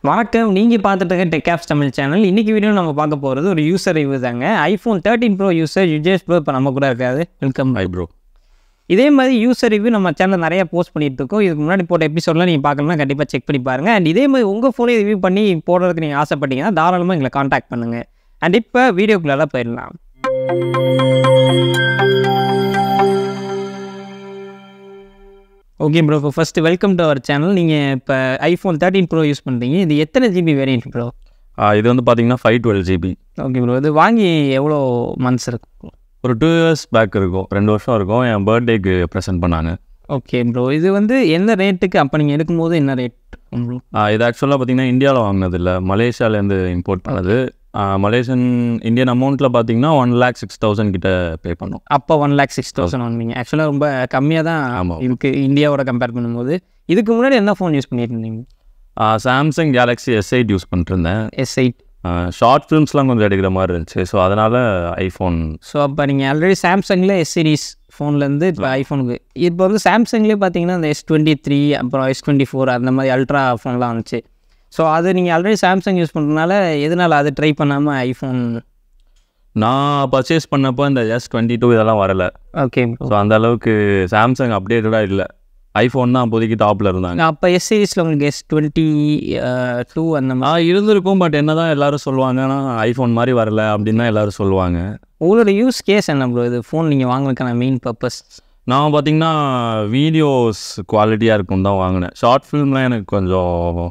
வணக்கம், நீங்கள் பார்த்துட்டு இருக்க டெக் ஆப்ஸ் தமிழ் சேனல். இன்றைக்கி வீடியோ நம்ம பார்க்க போகிறது ஒரு யூசர் ரிவ்யூ தாங்க. ஐஃபோன் 13 ப்ரோ யூசர் யுஜேஷ் ப்ரோ இப்போ நம்ம கூட இருக்காது. வெல்கம். Hi bro. இதே மாதிரி யூசர் ரிவ்யூ நம்ம சேனலில் நிறையா போஸ்ட் பண்ணிட்டு இருக்கோம். இதுக்கு முன்னாடி போட்ட எபிசோட்லாம் நீங்கள் பார்க்கணும்னா கண்டிப்பாக செக் பண்ணி பாருங்கள். அண்ட் இதே மாதிரி உங்கள் ஃபோனை ரிவ்யூ பண்ணி போடுறதுக்கு நீங்கள் ஆசைப்பட்டீங்கன்னா தாராளமாக எங்களை காண்டாக்ட் பண்ணுங்கள். அண்ட் இப்போ வீடியோக்குள்ளே போயிடலாம். ஓகே ப்ரோ, இப்போ first welcome to our channel. நீங்கள் இப்போ ஐஃபோன் 13 ப்ரோ யூஸ் பண்ணுறீங்க. இது எத்தனை ஜிபி வேரியன்ட் ப்ரோ? இது வந்து பார்த்தீங்கன்னா 512 GB. ஓகே ப்ரோ, இது வாங்கி எவ்வளோ மந்த்ஸ் இருக்கும்? ஒரு 2 years பேக் இருக்கும், 2 வருஷம் இருக்கும். என் பர்த்டேக்கு ப்ரெசென்ட் பண்ணாங்க. ஓகே ப்ரோ, இது வந்து எந்த ரேட்டுக்கு அப்போ நீங்கள் எடுக்கும்போது என்ன ரேட் ப்ரோ? இது ஆக்சுவலாக பார்த்தீங்கன்னா இந்தியாவில் வாங்கினது இல்லை, மலேசியாவிலேருந்து இம்போர்ட் பண்ணது. மலேசியன் இந்தியன் அமௌண்ட்டில் பார்த்தீங்கன்னா 1,06,000 கிட்ட பே பண்ணோம். அப்போ 1,06,000 வாங்குவீங்க. ஆக்சுவலாக ரொம்ப கம்மியாக தான் இதுக்கு இந்தியாவோட கம்பேர் பண்ணும்போது. இதுக்கு முன்னாடி என்ன ஃபோன் யூஸ் பண்ணிட்டு இருந்தீங்க? சாம்சங் கேலக்ஸி S8 யூஸ் பண்ணிட்டுருந்தேன். S8 ஷார்ட் ஃபிலிம்ஸ்லாம் கொஞ்சம் எடுக்கிற மாதிரி இருந்துச்சு. ஸோ அதனால் ஐஃபோன். ஸோ அப்போ நீங்கள் ஆல்ரெடி சாம்சங்கில் S சீரிஸ் ஃபோன்லேருந்து இப்போ ஐஃபோனுக்கு இப்போ வந்து சாம்சங்லேயே பார்த்தீங்கன்னா இந்த S23 அப்புறம் S24 அந்த மாதிரி அல்ட்ரா ஃபோன்லாம் வந்துச்சு. ஸோ அது நீங்கள் ஆல்ரெடி சாம்சங் யூஸ் பண்ணுறதுனால எதனால் அது ட்ரை பண்ணாமல் ஐஃபோன்? நான் பர்ச்சேஸ் பண்ணப்போ இந்த S22 இதெல்லாம் வரலை. ஓகே. ஸோ அந்த அளவுக்கு சாம்சங் அப்டேட்டடாக இல்லை. ஐஃபோன் தான் அப்போதைக்கு டாப்பில் இருந்தாங்க. அப்போ S சீரிஸில் உங்களுக்கு S22 அந்த மாதிரி இருந்திருக்கும். பட் என்ன தான் எல்லோரும் சொல்லுவாங்க, ஆனால் ஐஃபோன் மாதிரி வரல அப்படின்னு தான் எல்லோரும் சொல்லுவாங்க. உங்களோட யூஸ் கேஸ் என்ன ப்ரோ? இது ஃபோன் நீங்கள் வாங்கினதுக்கான மெயின் பர்பஸ்? நான் பார்த்தீங்கன்னா வீடியோஸ் குவாலிட்டியாக இருக்குன்னு தான் வாங்கினேன். ஷார்ட் ஃபிலிம்லாம் எனக்கு கொஞ்சம்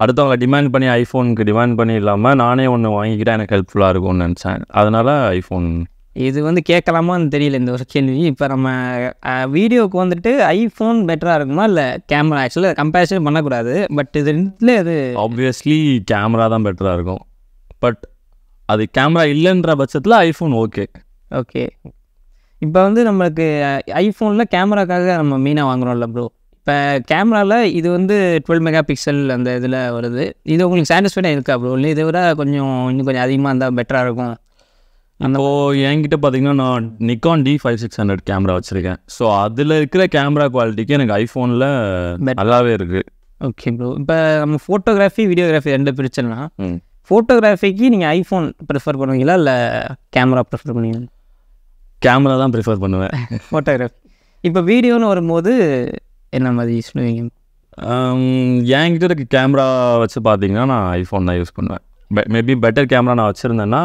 அடுத்தவங்க டிமாண்ட் பண்ணி ஐஃபோனுக்கு டிமாண்ட் பண்ணி இல்லாமல் நானே ஒன்று வாங்கிக்கிட்டால் எனக்கு ஹெல்ப்ஃபுல்லாக இருக்கும்னு நினச்சேன். அதனால் ஐஃபோன். இது வந்து கேட்கலாமான்னு தெரியல இந்த ஒரு கேள்வி. இப்போ நம்ம வீடியோவுக்கு வந்துட்டு ஐஃபோன் பெட்டராக இருக்குமா இல்லை கேமரா? ஆக்சுவலாக கம்பேரிசன் பண்ணக்கூடாது. பட் இது ரெண்டுல அது ஆப்வியஸ்லி கேமரா தான் பெட்டராக இருக்கும். பட் அது கேமரா இல்லைன்ற பட்சத்தில் ஐஃபோன் ஓகே. ஓகே. இப்போ வந்து நம்மளுக்கு ஐஃபோனில் கேமராக்காக நம்ம மெயினாக வாங்குகிறோம்ல ப்ரோ. இப்போ கேமராவில் இது வந்து 12 மெகா பிக்சல் அந்த இதில் வருது. இது உங்களுக்கு சாட்டிஸ்ஃபைடாக இருக்கா ப்ரோ? இல்லை இதை விட இன்னும் கொஞ்சம் அதிகமாக இருந்தால் பெட்டராக இருக்கும்? இப்போது என்கிட்ட பார்த்தீங்கன்னா நான் நிக்கான் D5600 கேமரா வச்சுருக்கேன். ஸோ அதில் இருக்கிற கேமரா குவாலிட்டிக்கு எனக்கு ஐஃபோனில் நல்லாவே இருக்குது. ஓகே ப்ரோ, இப்போ நம்ம ஃபோட்டோகிராஃபி வீடியோகிராஃபி ரெண்டு பிரிச்சோன்னா ஃபோட்டோகிராஃபிக்கு நீங்கள் ஐஃபோன் ப்ரிஃபர் பண்ணுவீங்களா இல்லை கேமரா ப்ரிஃபர் பண்ணுவீங்களா? கேமரா தான் ப்ரிஃபர் பண்ணுவேன். ஃபோட்டோகிராஃபி. இப்போ வீடியோன்னு வரும்போது என்ன மாதிரி யூஸ் பண்ணுவீங்க? என்கிட்ட இருக்க கேமரா வச்சு பார்த்தீங்கன்னா நான் ஐஃபோன் தான் யூஸ் பண்ணுவேன். மேபி பெட்டர் கேமரா நான் வச்சுருந்தேன்னா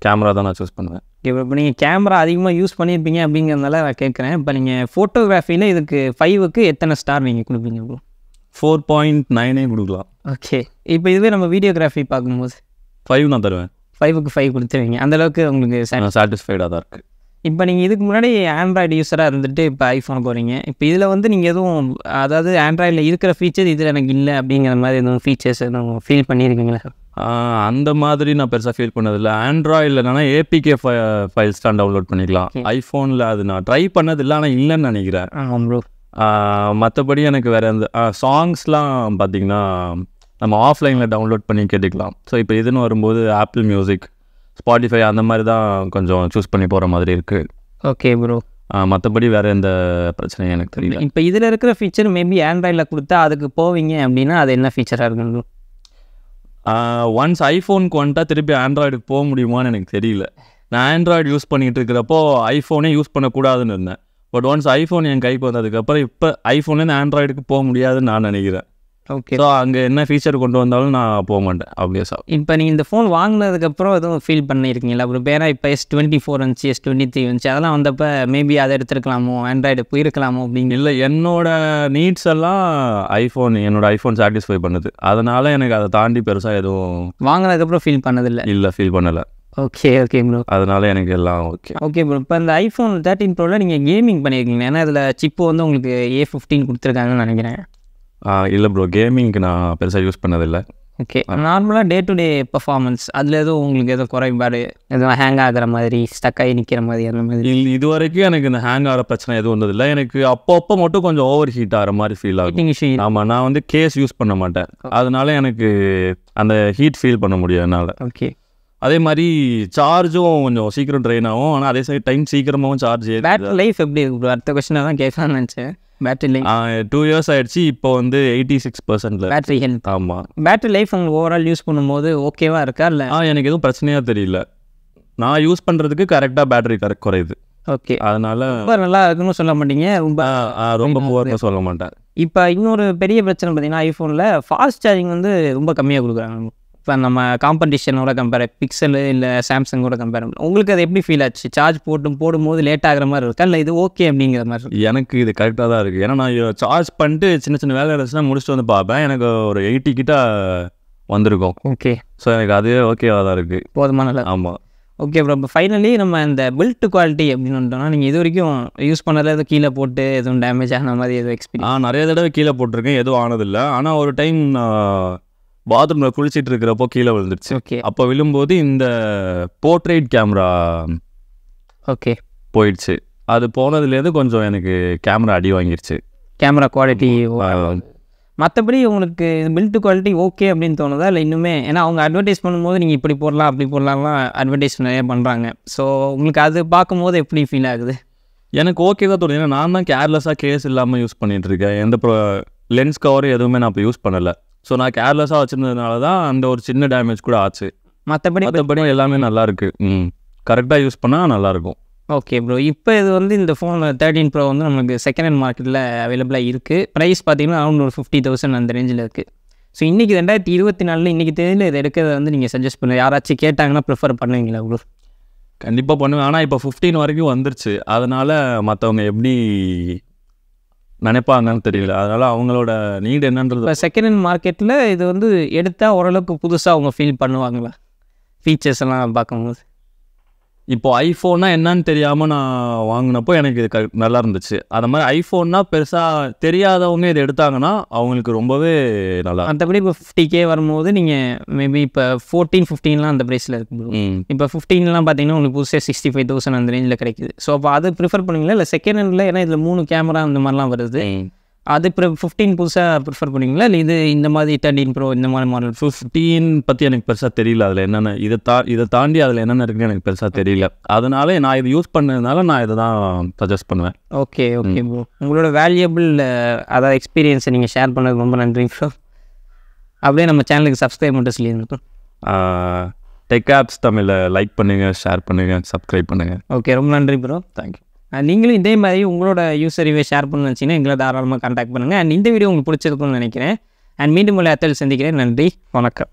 கேமரா தான் நான் சூஸ் பண்ணுவேன். இப்போ நீங்கள் கேமரா அதிகமாக யூஸ் பண்ணியிருப்பீங்க அப்படிங்கிறதுனால நான் கேட்குறேன். இப்போ நீங்கள் ஃபோட்டோகிராஃபியில் இதுக்கு 5க்கு எத்தனை ஸ்டார் நீங்கள் கொடுப்பீங்க ப்ரோ? 4.9 கொடுக்கலாம். ஓகே. இப்போ இதுவே நம்ம வீடியோகிராஃபி பார்க்கும்போது 5 நான் தருவேன். 5க்கு 5 கொடுத்துருவீங்க. அந்தளவுக்கு உங்களுக்கு சாட்டிஸ்ஃபைடாக தான் இருக்குது. இப்போ நீங்கள் இதுக்கு முன்னாடி ஆண்ட்ராய்டு யூஸராக இருந்துட்டு இப்போ ஐஃபோனுக்கு வரீங்க. இப்போ இதில் வந்து நீங்கள் எதுவும் அதாவது ஆண்ட்ராய்டில் இருக்கிற ஃபீச்சர் இதில் எனக்கு இல்லை அப்படிங்கிற மாதிரி எதுவும் ஃபீச்சர்ஸ் எதுவும் ஃபீல் பண்ணியிருக்கீங்களா? அந்த மாதிரி நான் பெருசாக ஃபீல் பண்ணதில்லை. ஆண்ட்ராய்டில் என்னன்னா APK ஃபைல்ஸ் தான் டவுன்லோட் பண்ணிக்கலாம். ஐஃபோனில் அது நான் ட்ரை பண்ணதில்லை, ஆனால் இல்லைன்னு நினைக்கிறேன். ப்ரோ மற்றபடி எனக்கு வேறு எந்த சாங்ஸ்லாம் பார்த்திங்கன்னா நம்ம ஆஃப்லைனில் டவுன்லோட் பண்ணி கேட்டுக்கலாம். ஸோ இப்போ இதுன்னு வரும்போது ஆப்பிள் மியூசிக், ஸ்பாட்டிஃபை அந்த மாதிரி தான் கொஞ்சம் சூஸ் பண்ணி போகிற மாதிரி இருக்குது. Okay bro. மற்றபடி வேறு எந்த பிரச்சனையும் எனக்கு தெரியல. இப்போ இதில் இருக்கிற ஃபீச்சர் மேபி ஆண்ட்ராய்டில் கொடுத்தா அதுக்கு போவீங்க அப்படின்னா அது என்ன ஃபீச்சராக இருக்குங்க ப்ரோ? ஒன்ஸ் ஐஃபோனுக்கு வந்துட்டால் திருப்பி ஆண்ட்ராய்டுக்கு போக முடியுமான்னு எனக்கு தெரியல. நான் ஆண்ட்ராய்டு யூஸ் பண்ணிகிட்டு இருக்கிறப்போ ஐஃபோனே யூஸ் பண்ணக்கூடாதுன்னு இருந்தேன். பட் ஒன்ஸ் ஐஃபோன் என் கைக்கு வந்ததுக்கப்புறம் இப்போ ஐஃபோன்லேருந்து ஆண்ட்ராய்டுக்கு போக முடியாதுன்னு நான் நினைக்கிறேன். ஓகே. ஸோ அங்கே என்ன ஃபீச்சர் கொண்டு வந்தாலும் நான் போக மாட்டேன் ஆப்வியஸாக. இப்போ நீங்கள் இந்த ஃபோன் வாங்கினதுக்கப்புறம் எதுவும் ஃபீல் பண்ணியிருக்கீங்களா அப்புறம்? பேரா இப்போ S24 வந்துச்சு, S23 வந்துச்சு, அதெல்லாம் வந்தப்போ மேபி அதை எடுத்துருக்கலாமோ, ஆண்ட்ராய்டு போயிருக்கலாமோ அப்படின்னு? இல்லை, என்னோடய நீட்ஸ் எல்லாம் என்னோடய ஐஃபோன் சாட்டிஸ்ஃபை பண்ணுது. அதனால் எனக்கு அதை தாண்டி பெருசாக எதுவும் வாங்கினதுக்கப்புறம் ஃபீல் பண்ணதில்லை. இல்லை, ஃபீல் பண்ணலை. Okay okay bro. அதனால் எனக்கு எல்லாம் ஓகே. ஓகே ப்ரோ, இப்போ இந்த ஐஃபோன் 13 ப்ரோவில் நீங்கள் கேமிங் பண்ணியிருக்கீங்க. ஏன்னா இதில் சிப்பு வந்து உங்களுக்கு A15 கொடுத்துருக்காங்கன்னு நினைக்கிறேன். இல்லை ப்ரோ, கேமிங்க்கு நான் பெருசாக யூஸ் பண்ணதில்லை. ஓகே. நார்மலாக டே டு டே பர்ஃபார்மன்ஸ் அதில் எதுவும் உங்களுக்கு எதுவும் குறைபாடு, எதுவும் ஹேங் ஆகிற மாதிரி, ஸ்டக் ஆகி நிற்கிற மாதிரி அந்த மாதிரி? இது வரைக்கும் எனக்கு இந்த ஹேங் ஆகிற பிரச்சனை எதுவும் வந்ததில்லை. எனக்கு அப்பப்போ மட்டும் கொஞ்சம் ஓவர் ஹீட் ஆகிற மாதிரி ஃபீல் ஆகும். ஆமாம், நான் வந்து கேஸ் யூஸ் பண்ண மாட்டேன். அதனால எனக்கு அந்த ஹீட் ஃபீல் பண்ண முடியும் என்னால். ஓகே. அதே மாதிரி சார்ஜும் கொஞ்சம் சீக்கிரம் ட்ரெயின் ஆகும். ஆனால் அதே டைம் சீக்கிரமாகவும் சார்ஜ். பேட்டரி லைஃப் எப்படி இருக்கு ப்ரோ? அடுத்த கொஸ்டினாக தான் கேட்கலான்னு நினச்சேன். பேட்டரி லைஃப் 2 years ஆயிடுச்சு. இப்போ வந்து 86%. Battery health. ஆமாம். பேட்டரி லைஃப் உங்களுக்கு ஓவரால் யூஸ் பண்ணும்போது ஓகேவா இருக்கா இல்லை? எனக்கு எதுவும் பிரச்சனையாக தெரியல. நான் யூஸ் பண்ணுறதுக்கு கரெக்டாக பேட்டரி குறையுது. ஓகே, அதனால ரொம்ப நல்லா இருக்குன்னு சொல்ல மாட்டீங்க, ரொம்ப புவர்னு சொல்ல மாட்டேன். இப்போ இன்னொரு பெரிய பிரச்சனை பார்த்தீங்கன்னா ஐஃபோனில் ஃபாஸ்ட் சார்ஜிங் வந்து ரொம்ப கம்மியாக கொடுக்குறாங்க. இப்போ நம்ம காம்படிஷனோட கம்பேர் பிக்சல் இல்லை சாம்சங்கோட கம்பேர் உங்களுக்கு அது எப்படி ஃபீல் ஆச்சு? சார்ஜ் போடும்போது லேட் ஆகிற மாதிரி இருக்கா இல்லை இது ஓகே அப்படிங்கிற மாதிரி? எனக்கு இது கரெக்டாக தான் இருக்குது. ஏன்னா நான் சார்ஜ் பண்ணிட்டு சின்ன சின்ன வேலை இருந்துச்சுன்னா முடிச்சுட்டு வந்து பார்ப்பேன். எனக்கு ஒரு 80 கிட்ட வந்திருக்கும். ஓகே, ஸோ எனக்கு அதுவே ஓகேவாக தான் இருக்குது. போதுமான. ஆமாம். ஓகே ப்ரோ, இப்போ ஃபைனலி நம்ம இந்த பில்ட் குவாலிட்டி அப்படின்னு வந்துட்டோம்னா நீங்கள் இது வரைக்கும் யூஸ் பண்ணதில் எதுவும் கீழே போட்டு எதுவும் டேமேஜ் ஆன மாதிரி எதுவும் எக்ஸ்பீரியன்ஸ்? நிறைய தடவை கீழே போட்டிருக்கேன், எதுவும் ஆனதில்லை. ஆனால் ஒரு டைம் பாத்ரூமில் குளிச்சிட்டு இருக்கிறப்போ கீழே விழுந்துருச்சு. ஓகே, அப்போ விழும்போது இந்த போர்ட்ரேட் கேமரா ஓகே போயிடுச்சு. அது போனதுலேருந்து கொஞ்சம் எனக்கு கேமரா அடி வாங்கிடுச்சு. Camera quality. மற்றபடி உங்களுக்கு பில்ட் குவாலிட்டி ஓகே அப்படின்னு தோணுதா இல்லை இன்னுமே? ஏன்னா அவங்க அட்வர்டைஸ் பண்ணும்போது நீங்கள் இப்படி போடலாம் அப்படி போடலாம்லாம் அட்வர்டைஸ் நிறைய பண்ணுறாங்க. ஸோ உங்களுக்கு அது பார்க்கும்போது எப்படி ஃபீல் ஆகுது? எனக்கு ஓகே தான் தோணுது. ஏன்னா நான் தான் கேர்லெஸ்ஸாக கேஸ் இல்லாமல் யூஸ் பண்ணிகிட்ருக்கேன். எந்த லென்ஸ் கவர் எதுவுமே நான் இப்போ யூஸ் பண்ணலை. ஸோ நான் கேர்லெஸ்ஸாக வச்சுருந்ததுனால தான் அந்த ஒரு சின்ன டேமேஜ் கூட ஆச்சு. மற்றபடி எல்லாமே நல்லாயிருக்கு. கரெக்டாக யூஸ் பண்ணால் நல்லாயிருக்கும். ஓகே ப்ரோ, இப்போ இது வந்து இந்த ஃபோன் 13 Pro வந்து நமக்கு செகண்ட் ஹேண்ட் மார்க்கெட்டில் அவைலபிளாக இருக்குது. ப்ரைஸ் பார்த்தீங்கன்னா அரௌண்ட் ஒரு 50,000 அந்த ரேஞ்சில் இருக்குது. ஸோ இன்றைக்கி 2024 இன்றைக்கி தேதியில் இதை எடுக்கிறத வந்து நீங்கள் சஜஸ்ட் பண்ணுங்கள். யாராச்சும் கேட்டாங்கன்னா ப்ரிஃபர் பண்ணுவீங்களா ப்ரோ? கண்டிப்பாக பண்ணுவேன். ஆனால் இப்போ 15 வரைக்கும் வந்துருச்சு. அதனால் மற்றவங்க எப்படி நினைப்பாங்கன்னு தெரியல. அதனால் அவங்களோட நீட் என்னன்றது. இப்போ செகண்ட் ஹேண்ட் மார்க்கெட்டில் இது வந்து எடுத்தால் ஓரளவுக்கு புதுசாக அவங்க ஃபீல் பண்ணுவாங்களா ஃபீச்சர்ஸ் எல்லாம் பார்க்கும்போது? இப்போ ஐஃபோன்னா என்னன்னு தெரியாமல் நான் வாங்கினப்போ எனக்கு இது நல்லா இருந்துச்சு. அது மாதிரி ஐஃபோன்னா பெருசாக தெரியாதவங்க இதை எடுத்தாங்கன்னா அவங்களுக்கு ரொம்பவே நல்லா. மற்றபடி இப்போ 50K வரும்போது நீங்கள் மேபி இப்போ 14, 15லாம் அந்த ப்ரைஸில் இருக்குது. இப்போ 15லாம் பார்த்தீங்கன்னா உங்களுக்கு புதுசாக 65,000 அந்த ரேஞ்சில் கிடைக்குது. ஸோ அப்போ அது ப்ரிஃபர் பண்ணுவீங்களா இல்லை செகண்ட் ஹேண்டில்? ஏன்னா இதில் 3 கேமரா அந்த மாதிரிலாம் வருது. அது 15 புதுசாக ப்ரிஃபர் பண்ணுவீங்களா இல்லை இது இந்த மாதிரி 13 Pro இந்த மாதிரி மாடல்? 15 பற்றி எனக்கு பெருசாக தெரியல. அதில் என்னென்ன இதை தாண்டி அதில் என்னென்ன இருக்குன்னு எனக்கு பெருசாக தெரியல. அதனால நான் இது யூஸ் பண்ணதுனால நான் இதை தான் சஜஸ்ட் பண்ணுவேன். ஓகே ஓகே ப்ரோ, உங்களோட வேல்யூபிள் அதாவது எக்ஸ்பீரியன்ஸை நீங்கள் ஷேர் பண்ணது ரொம்ப நன்றி ப்ரோ. அப்படியே நம்ம சேனலுக்கு சப்ஸ்கிரைப் மட்டும் சொல்லியிருந்தோம். டெக் ஆப்ஸ் தமிழை லைக் பண்ணுங்கள், ஷேர் பண்ணுங்கள், சப்ஸ்கிரைப் பண்ணுங்கள். ஓகே, ரொம்ப நன்றி ப்ரோ. தேங்க்யூ. நீங்களும் இதே மாதிரி உங்களோட யூசர் ரிவ்யூ ஷேர் பண்ணணும்னு நினச்சிங்கன்னா எங்களை தாராளமாக கான்டாக்ட் பண்ணுங்கள். அண்ட் இந்த வீடியோ உங்களுக்கு பிடிச்சிருக்கும்னு நினைக்கிறேன். அண்ட் மீண்டும் உங்களை அத்தல் சந்திக்கிறேன். நன்றி, வணக்கம்.